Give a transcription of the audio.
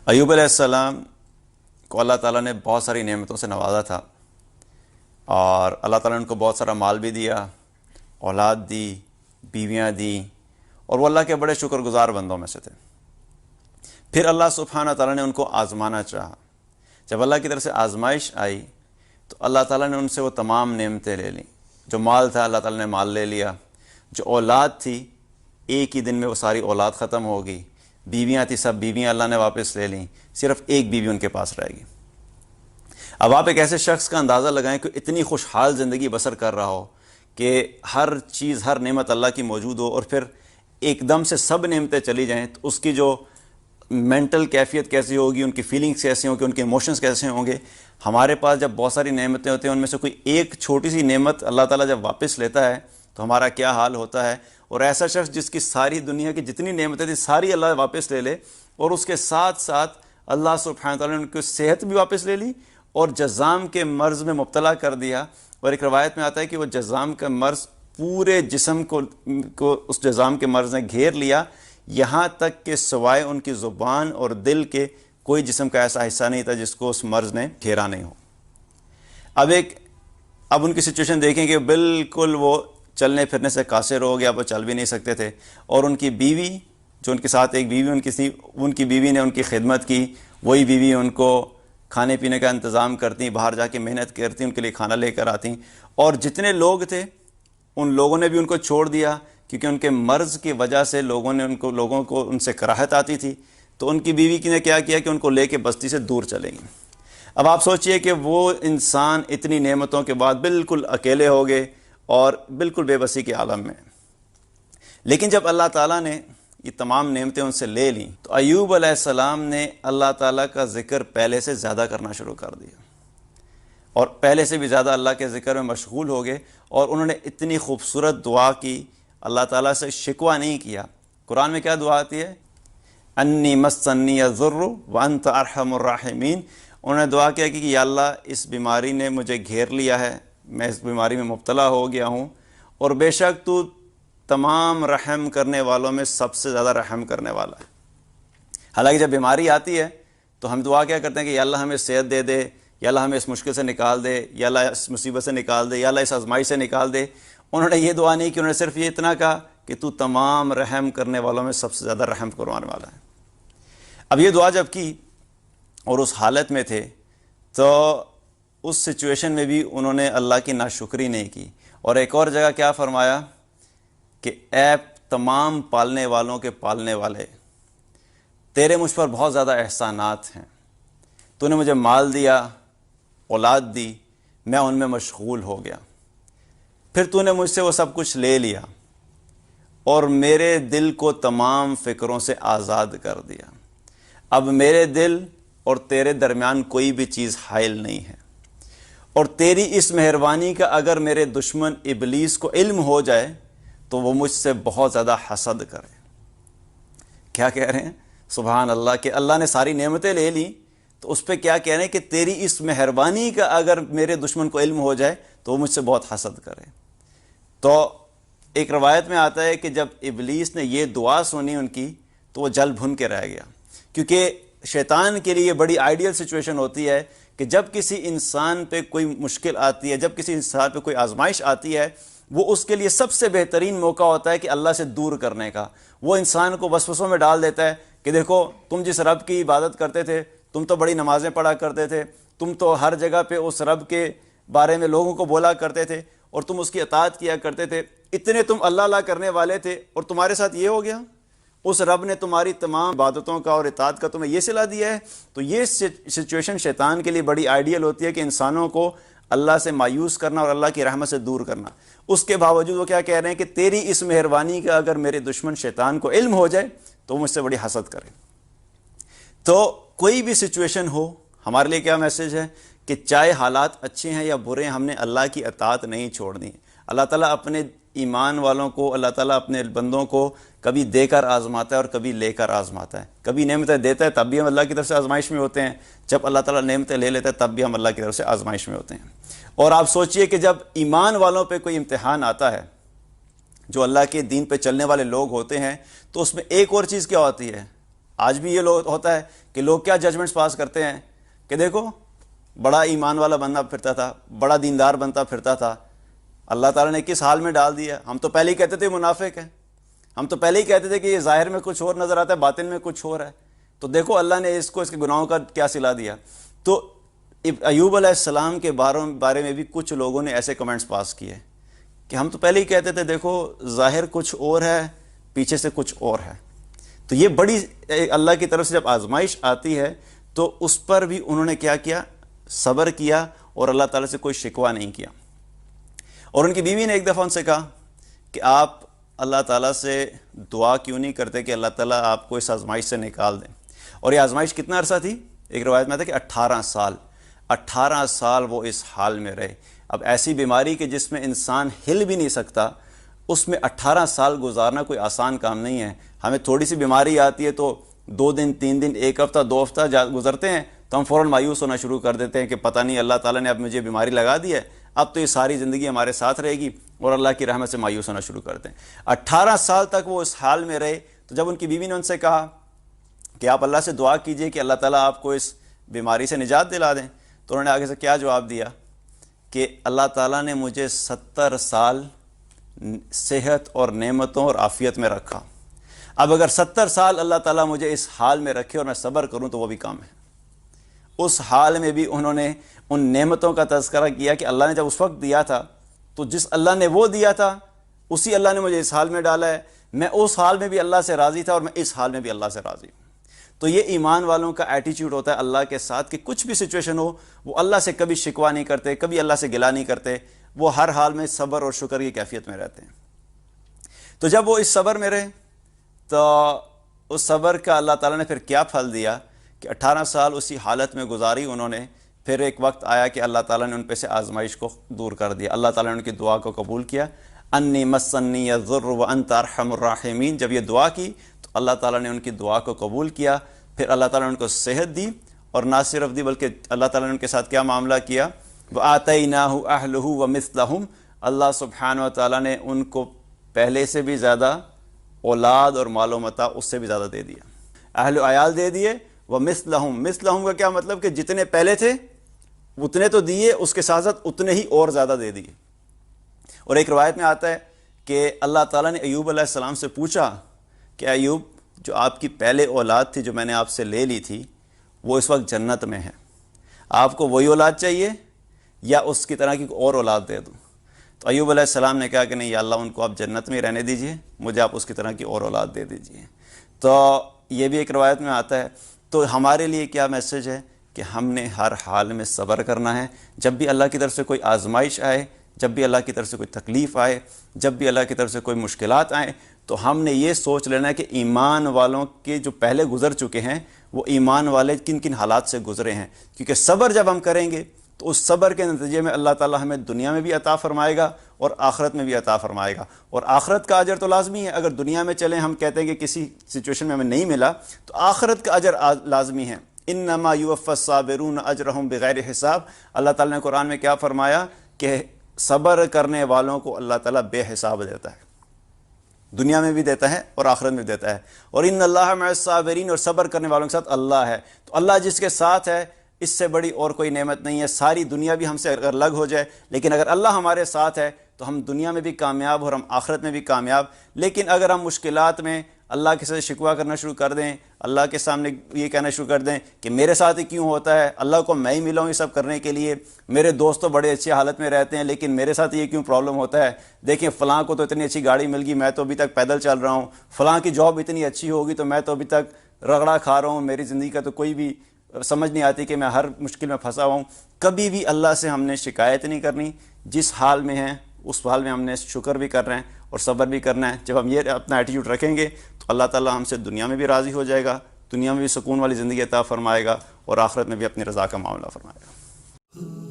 ایوب علیہ السلام کو اللہ تعالیٰ نے بہت ساری نعمتوں سے نوازا تھا، اور اللہ تعالیٰ نے ان کو بہت سارا مال بھی دیا، اولاد دی، بیویاں دی، اور وہ اللہ کے بڑے شکر گزار بندوں میں سے تھے۔ پھر اللہ سبحانہ تعالیٰ نے ان کو آزمانا چاہا۔ جب اللہ کی طرف سے آزمائش آئی تو اللہ تعالیٰ نے ان سے وہ تمام نعمتیں لے لیں۔ جو مال تھا اللہ تعالیٰ نے مال لے لیا، جو اولاد تھی ایک ہی دن میں وہ ساری اولاد ختم ہو گئی، بیویاں تھی سب بیویاں اللہ نے واپس لے لیں، صرف ایک بیوی ان کے پاس رہ گئی۔ اب آپ ایک ایسے شخص کا اندازہ لگائیں کہ اتنی خوشحال زندگی بسر کر رہا ہو کہ ہر چیز ہر نعمت اللہ کی موجود ہو، اور پھر ایک دم سے سب نعمتیں چلی جائیں تو اس کی جو مینٹل کیفیت کیسی ہوگی، ان کی فیلنگز کیسی ہوں گی، ان کے ایموشنز کیسے ہوں گے۔ ہمارے پاس جب بہت ساری نعمتیں ہوتی ہیں ان میں سے کوئی ایک چھوٹی سی نعمت اللہ تعالیٰ جب واپس لیتا ہے تو ہمارا کیا حال ہوتا ہے۔ اور ایسا شخص جس کی ساری دنیا کی جتنی نعمتیں تھیں ساری اللہ واپس لے لے، اور اس کے ساتھ ساتھ اللہ سبحانہ تعالیٰ نے ان کی صحت بھی واپس لے لی اور جذام کے مرض میں مبتلا کر دیا۔ اور ایک روایت میں آتا ہے کہ وہ جذام کا مرض پورے جسم کو اس جذام کے مرض نے گھیر لیا، یہاں تک کہ سوائے ان کی زبان اور دل کے کوئی جسم کا ایسا حصہ نہیں تھا جس کو اس مرض نے گھیرا نہیں ہو۔ اب ان کی سچویشن دیکھیں کہ بالکل وہ چلنے پھرنے سے قاصر ہو گیا، وہ چل بھی نہیں سکتے تھے، اور ان کی بیوی جو ان کے ساتھ ایک بیوی ان کی تھی، ان کی بیوی نے ان کی خدمت کی، وہی بیوی ان کو کھانے پینے کا انتظام کرتی، باہر جا کے محنت کرتی، ان کے لیے کھانا لے کر آتی، اور جتنے لوگ تھے ان لوگوں نے بھی ان کو چھوڑ دیا، کیونکہ ان کے مرض کی وجہ سے لوگوں کو ان سے کراہت آتی تھی۔ تو ان کی بیوی نے کیا کیا کہ ان کو لے کے بستی سے دور چلے گئیں۔ اب آپ سوچئے کہ وہ انسان اتنی نعمتوں کے بعد بالکل اکیلے ہو گئے اور بالکل بے بسی کے عالم میں۔ لیکن جب اللہ تعالیٰ نے یہ تمام نعمتیں ان سے لے لیں تو ایوب علیہ السلام نے اللہ تعالیٰ کا ذکر پہلے سے زیادہ کرنا شروع کر دیا، اور پہلے سے بھی زیادہ اللہ کے ذکر میں مشغول ہو گئے، اور انہوں نے اتنی خوبصورت دعا کی، اللہ تعالیٰ سے شکوہ نہیں کیا۔ قرآن میں کیا دعا آتی ہے؟ انی مسنی الضر وانت ارحم الراحمین۔ انہوں نے دعا کیا کہ یا اللہ اس بیماری نے مجھے گھیر لیا ہے، میں اس بیماری میں مبتلا ہو گیا ہوں، اور بے شک تو تمام رحم کرنے والوں میں سب سے زیادہ رحم کرنے والا ہے۔ حالانکہ جب بیماری آتی ہے تو ہم دعا کیا کرتے ہیں کہ یا اللہ ہمیں صحت دے دے، یا اللہ ہمیں اس مشکل سے نکال دے، یا اللہ اس مصیبت سے نکال دے، یا اللہ اس آزمائش سے نکال دے۔ انہوں نے یہ دعا نہیں کی، انہوں نے صرف یہ اتنا کہا کہ تو تمام رحم کرنے والوں میں سب سے زیادہ رحم کروانے والا ہے۔ اب یہ دعا جب کی اور اس حالت میں تھے تو اس سچویشن میں بھی انہوں نے اللہ کی ناشکری نہیں کی، اور ایک اور جگہ کیا فرمایا کہ اے تمام پالنے والوں کے پالنے والے، تیرے مجھ پر بہت زیادہ احسانات ہیں، تو نے مجھے مال دیا، اولاد دی، میں ان میں مشغول ہو گیا، پھر تو نے مجھ سے وہ سب کچھ لے لیا اور میرے دل کو تمام فکروں سے آزاد کر دیا۔ اب میرے دل اور تیرے درمیان کوئی بھی چیز حائل نہیں ہے، اور تیری اس مہربانی کا اگر میرے دشمن ابلیس کو علم ہو جائے تو وہ مجھ سے بہت زیادہ حسد کرے۔ کیا کہہ رہے ہیں؟ سبحان اللہ، کہ اللہ نے ساری نعمتیں لے لیں تو اس پہ کیا کہہ رہے ہیں کہ تیری اس مہربانی کا اگر میرے دشمن کو علم ہو جائے تو وہ مجھ سے بہت حسد کرے۔ تو ایک روایت میں آتا ہے کہ جب ابلیس نے یہ دعا سنی ان کی تو وہ جل بھن کے رہ گیا، کیونکہ شیطان کے لیے بڑی آئیڈیل سچویشن ہوتی ہے کہ جب کسی انسان پہ کوئی مشکل آتی ہے، جب کسی انسان پہ کوئی آزمائش آتی ہے، وہ اس کے لیے سب سے بہترین موقع ہوتا ہے کہ اللہ سے دور کرنے کا۔ وہ انسان کو وسوسوں میں ڈال دیتا ہے کہ دیکھو تم جس رب کی عبادت کرتے تھے، تم تو بڑی نمازیں پڑھا کرتے تھے، تم تو ہر جگہ پہ اس رب کے بارے میں لوگوں کو بولا کرتے تھے اور تم اس کی اطاعت کیا کرتے تھے، اتنے تم اللہ اللہ کرنے والے تھے، اور تمہارے ساتھ یہ ہو گیا، اس رب نے تمہاری تمام عبادتوں کا اور اطاعت کا تمہیں یہ صلہ دیا ہے۔ تو یہ سچویشن شیطان کے لیے بڑی آئیڈیل ہوتی ہے کہ انسانوں کو اللہ سے مایوس کرنا اور اللہ کی رحمت سے دور کرنا۔ اس کے باوجود وہ کیا کہہ رہے ہیں کہ تیری اس مہربانی کا اگر میرے دشمن شیطان کو علم ہو جائے تو وہ مجھ سے بڑی حسد کرے۔ تو کوئی بھی سچویشن ہو، ہمارے لیے کیا میسج ہے کہ چاہے حالات اچھے ہیں یا برے ہیں، ہم نے اللہ کی اطاعت نہیں چھوڑنی۔ اللہ تعالیٰ اپنے ایمان والوں کو، اللہ تعالیٰ اپنے بندوں کو کبھی دے کر آزماتا ہے اور کبھی لے کر آزماتا ہے۔ کبھی نعمتیں دیتا ہے تب بھی ہم اللہ کی طرف سے آزمائش میں ہوتے ہیں، جب اللہ تعالیٰ نعمتیں لے لیتا ہے تب بھی ہم اللہ کی طرف سے آزمائش میں ہوتے ہیں۔ اور آپ سوچئے کہ جب ایمان والوں پہ کوئی امتحان آتا ہے، جو اللہ کے دین پہ چلنے والے لوگ ہوتے ہیں، تو اس میں ایک اور چیز کیا ہوتی ہے؟ آج بھی یہ لوگ ہوتا ہے کہ لوگ کیا ججمنٹس پاس کرتے ہیں کہ دیکھو بڑا ایمان والا بندہ پھرتا تھا، بڑا دیندار بنتا پھرتا تھا، اللہ تعالیٰ نے کس حال میں ڈال دیا. ہم تو پہلے ہی کہتے تھے منافق ہے، ہم تو پہلے ہی کہتے تھے کہ یہ ظاہر میں کچھ اور نظر آتا ہے، باطن میں کچھ اور ہے. تو دیکھو اللہ نے اس کو اس کے گناہوں کا کیا صلہ دیا. تو ایوب علیہ السلام کے بارے میں بھی کچھ لوگوں نے ایسے کمنٹس پاس کیے کہ ہم تو پہلے ہی کہتے تھے دیکھو ظاہر کچھ اور ہے، پیچھے سے کچھ اور ہے. تو یہ بڑی اللہ کی طرف سے جب آزمائش آتی ہے تو اس پر بھی انہوں نے کیا کیا؟ صبر کیا اور اللہ تعالیٰ سے کوئی شکوہ نہیں کیا. اور ان کی بیوی نے ایک دفعہ ان سے کہا کہ آپ اللہ تعالیٰ سے دعا کیوں نہیں کرتے کہ اللہ تعالیٰ آپ کو اس آزمائش سے نکال دیں. اور یہ آزمائش کتنا عرصہ تھی؟ ایک روایت میں آتا ہے کہ 18 سال وہ اس حال میں رہے. اب ایسی بیماری کہ جس میں انسان ہل بھی نہیں سکتا، اس میں 18 سال گزارنا کوئی آسان کام نہیں ہے. ہمیں تھوڑی سی بیماری آتی ہے تو 2 دن 3 دن 1 ہفتہ 2 ہفتہ گزرتے ہیں تو ہم فوراً مایوس ہونا شروع کر دیتے ہیں کہ پتہ نہیں اللہ تعالیٰ نے اب مجھے بیماری لگا دی ہے، اب تو یہ ساری زندگی ہمارے ساتھ رہے گی، اور اللہ کی رحمت سے مایوس ہونا شروع کرتے ہیں. 18 سال تک وہ اس حال میں رہے. تو جب ان کی بیوی نے ان سے کہا کہ آپ اللہ سے دعا کیجئے کہ اللہ تعالیٰ آپ کو اس بیماری سے نجات دلا دیں، تو انہوں نے آگے سے کیا جواب دیا کہ اللہ تعالیٰ نے مجھے 70 سال صحت اور نعمتوں اور عافیت میں رکھا. اب اگر 70 سال اللہ تعالیٰ مجھے اس حال میں رکھے اور میں صبر کروں تو وہ بھی کام ہے. اس حال میں بھی انہوں نے ان نعمتوں کا تذکرہ کیا کہ اللہ نے جب اس وقت دیا تھا تو جس اللہ نے وہ دیا تھا اسی اللہ نے مجھے اس حال میں ڈالا ہے. میں اس حال میں بھی اللہ سے راضی تھا اور میں اس حال میں بھی اللہ سے راضی ہوں. تو یہ ایمان والوں کا ایٹیچیوڈ ہوتا ہے اللہ کے ساتھ کہ کچھ بھی سچویشن ہو وہ اللہ سے کبھی شکوہ نہیں کرتے، کبھی اللہ سے گلہ نہیں کرتے، وہ ہر حال میں صبر اور شکر کی کیفیت میں رہتے ہیں. تو جب وہ اس صبر میں رہے تو اس صبر کا اللہ تعالیٰ نے پھر کیا پھل دیا کہ 18 سال اسی حالت میں گزاری انہوں نے. پھر ایک وقت آیا کہ اللہ تعالیٰ نے ان پہ سے آزمائش کو دور کر دیا. اللہ تعالیٰ نے ان کی دعا کو قبول کیا. انی مسنی الضر وانت ارحم الراحمین، جب یہ دعا کی تو اللہ تعالیٰ نے ان کی دعا کو قبول کیا. پھر اللہ تعالیٰ نے ان کو صحت دی، اور نہ صرف دی بلکہ اللہ تعالیٰ نے ان کے ساتھ کیا معاملہ کیا؟ وَآتَيْنَاهُ أَهْلُهُ وَمِثْلَهُمْ، اللہ سبحانہ وتعالیٰ نے ان کو پہلے سے بھی زیادہ اولاد اور مال و متاع اس سے بھی زیادہ دے دیا. اہل و عیال دے دیے. وَمِثْلَهُمْ، مثلہم کا کیا مطلب کہ جتنے پہلے تھے اتنے تو دیے، اس کے ساتھ ساتھ اتنے ہی اور زیادہ دے دیے. اور ایک روایت میں آتا ہے کہ اللہ تعالیٰ نے ایوب علیہ السلام سے پوچھا کہ ایوب، جو آپ کی پہلے اولاد تھی جو میں نے آپ سے لے لی تھی وہ اس وقت جنت میں ہے، آپ کو وہی اولاد چاہیے یا اس کی طرح کی اور اولاد دے دوں؟ تو ایوب علیہ السلام نے کہا کہ نہیں یا اللہ، ان کو آپ جنت میں رہنے دیجئے، مجھے آپ اس کی طرح کی اور اولاد دے دیجئے. تو یہ بھی ایک روایت میں آتا ہے. تو ہمارے لیے کیا میسج ہے کہ ہم نے ہر حال میں صبر کرنا ہے. جب بھی اللہ کی طرف سے کوئی آزمائش آئے، جب بھی اللہ کی طرف سے کوئی تکلیف آئے، جب بھی اللہ کی طرف سے کوئی مشکلات آئیں، تو ہم نے یہ سوچ لینا ہے کہ ایمان والوں کے جو پہلے گزر چکے ہیں وہ ایمان والے کن کن حالات سے گزرے ہیں. کیونکہ صبر جب ہم کریں گے تو اس صبر کے نتیجے میں اللہ تعالیٰ ہمیں دنیا میں بھی عطا فرمائے گا اور آخرت میں بھی عطا فرمائے گا. اور آخرت کا اجر تو لازمی ہے. اگر دنیا میں چلیں ہم کہتے ہیں کہ کسی سچویشن میں ہمیں نہیں ملا تو آخرت کا اجر لازمی ہے. انما یوفی الصابرون اجرہم بغیر حساب. اللہ تعالیٰ نے قرآن میں کیا فرمایا کہ صبر کرنے والوں کو اللہ تعالیٰ بے حساب دیتا ہے، دنیا میں بھی دیتا ہے اور آخرت میں بھی دیتا ہے. اور ان اللہ مع الصابرین، اور صبر کرنے والوں کے ساتھ اللہ ہے. تو اللہ جس کے ساتھ ہے اس سے بڑی اور کوئی نعمت نہیں ہے. ساری دنیا بھی ہم سے اگر الگ ہو جائے، لیکن اگر اللہ ہمارے ساتھ ہے تو ہم دنیا میں بھی کامیاب اور ہم آخرت میں بھی کامیاب. لیکن اگر ہم مشکلات میں اللہ کے ساتھ شکوہ کرنا شروع کر دیں، اللہ کے سامنے یہ کہنا شروع کر دیں کہ میرے ساتھ ہی کیوں ہوتا ہے، اللہ کو میں ہی ملا ہوں یہ سب کرنے کے لیے، میرے دوست تو بڑے اچھی حالت میں رہتے ہیں لیکن میرے ساتھ یہ کیوں پرابلم ہوتا ہے، دیکھیں فلاں کو تو اتنی اچھی گاڑی مل گئی، میں تو ابھی تک پیدل چل رہا ہوں، فلاں کی جاب اتنی اچھی ہوگی تو میں تو ابھی تک رگڑا کھا رہا ہوں، میری زندگی کا تو کوئی بھی سمجھ نہیں آتی کہ میں ہر مشکل میں پھنسا ہوا ہوں. کبھی بھی اللہ سے ہم نے شکایت نہیں کرنی. جس حال میں ہیں اس حال میں ہم نے شکر بھی کرنا ہے اور صبر بھی کرنا ہے. جب ہم یہ اپنا ایٹیٹیوڈ رکھیں گے تو اللہ تعالیٰ ہم سے دنیا میں بھی راضی ہو جائے گا، دنیا میں بھی سکون والی زندگی عطا فرمائے گا اور آخرت میں بھی اپنی رضا کا معاملہ فرمائے گا.